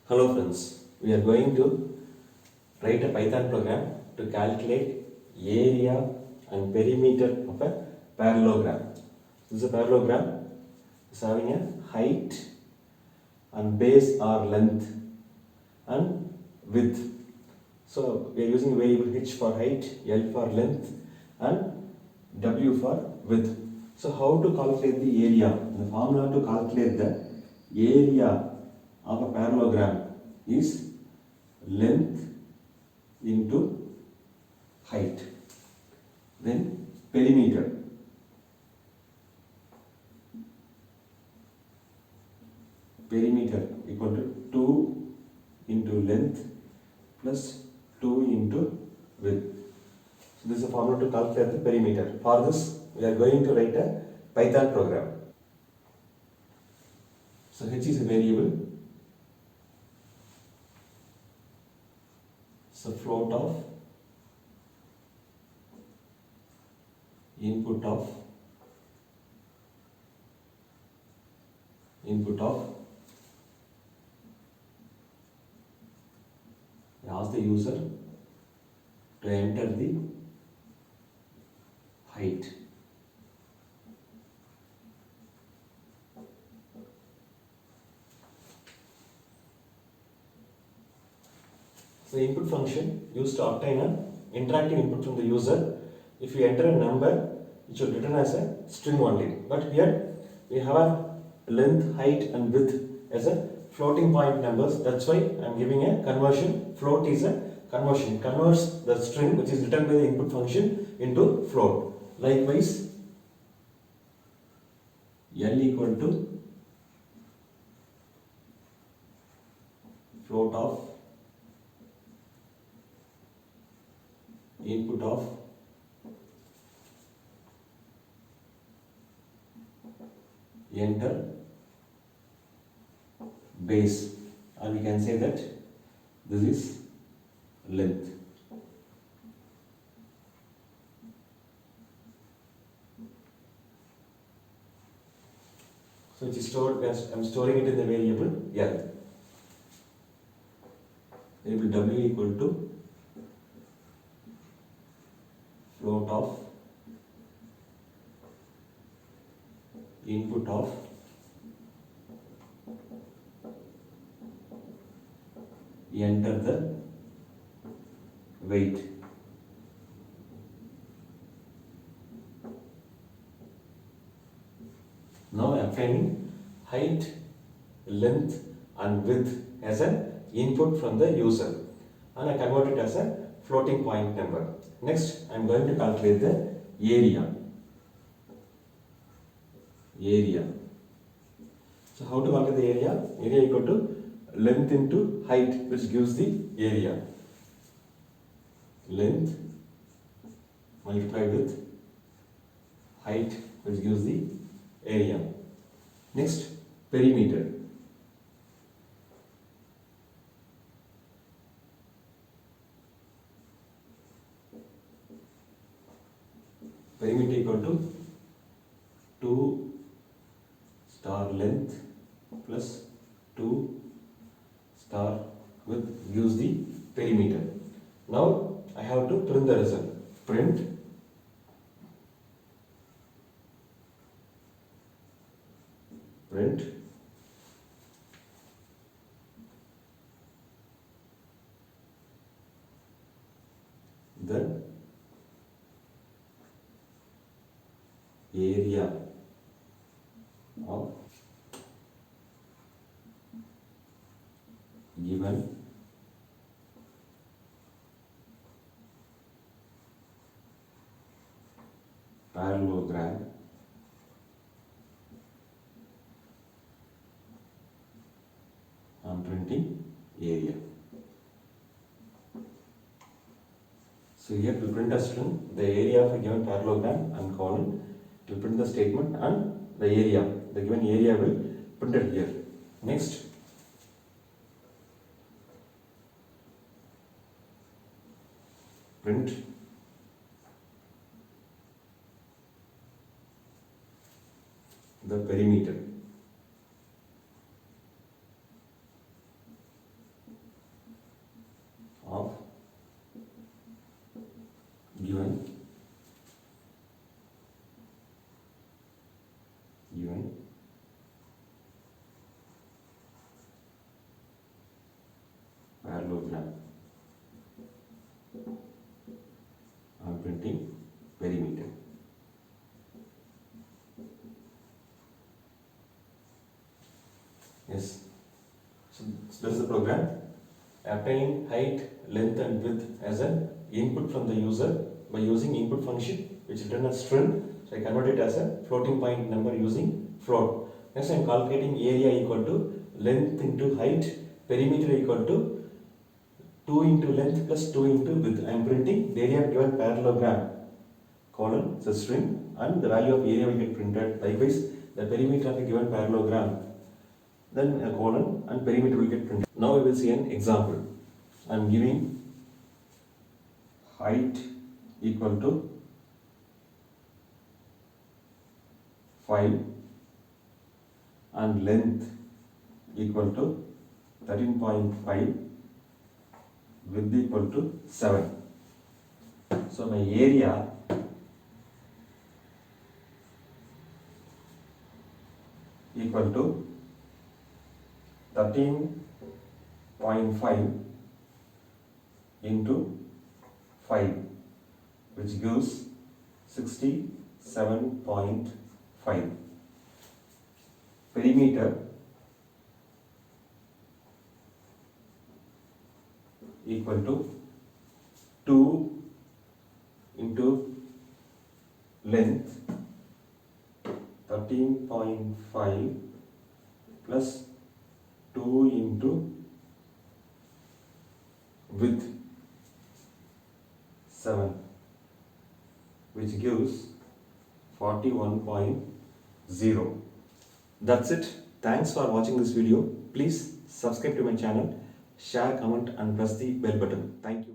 Hello friends, we are going to write a Python program to calculate area and perimeter of a parallelogram. This is a parallelogram, it's having a height and base or length and width. So we are using variable h for height, L for length and W for width. So how to calculate the area? The formula to calculate the area of a parallelogram is length into height. Then perimeter. Perimeter equal to 2 into length plus 2 into width. So this is a formula to calculate the perimeter. For this, we are going to write a Python program. So h is a variable. So float of input of ask the user to enter the height. So the input function used to obtain an interactive input from the user. If you enter a number, it should return as a string only. But here we have a length, height and width as a floating point numbers. That's why I am giving a conversion. Float is a conversion. It converts the string which is returned by the input function into float. Likewise, L equal to float of input of enter base, or we can say that this is length. So it is stored as I am storing it in the variable L. Variable W equal to float of input of enter the weight. Now I am finding height, length and width as an input from the user and I convert it as a floating point number. Next I am going to calculate the area. So how to calculate the area? Area equal to length into height, which gives the area. Length multiplied with height, which gives the area. Next, perimeter. Perimeter equal to 2 star length plus 2 star width gives the perimeter. Now I have to print the result. Print the area of given parallelogram and printing area. So here to print a string, the area of a given parallelogram and column, to print the statement and the area, the given area will printed here. Next, print the perimeter. Yes. So this is the program. Obtaining height, length and width as an input from the user by using input function which is written as string. So I convert it as a floating point number using float. Next I am calculating area equal to length into height, perimeter equal to 2 into length plus 2 into width. I am printing the area given parallelogram colon, it's a string, and the value of area will get printed. Likewise, the perimeter of a given parallelogram, then a colon and perimeter will get printed. Now we will see an example. I am giving height equal to 5 and length equal to 13.5, width equal to 7. So my area equal to 13.5 into 5, which gives 67.5. Perimeter equal to 2 into length 13.5 plus 2 into width 7, which gives 41.0. That's it. Thanks for watching this video. Please subscribe to my channel, share, comment and press the bell button. Thank you.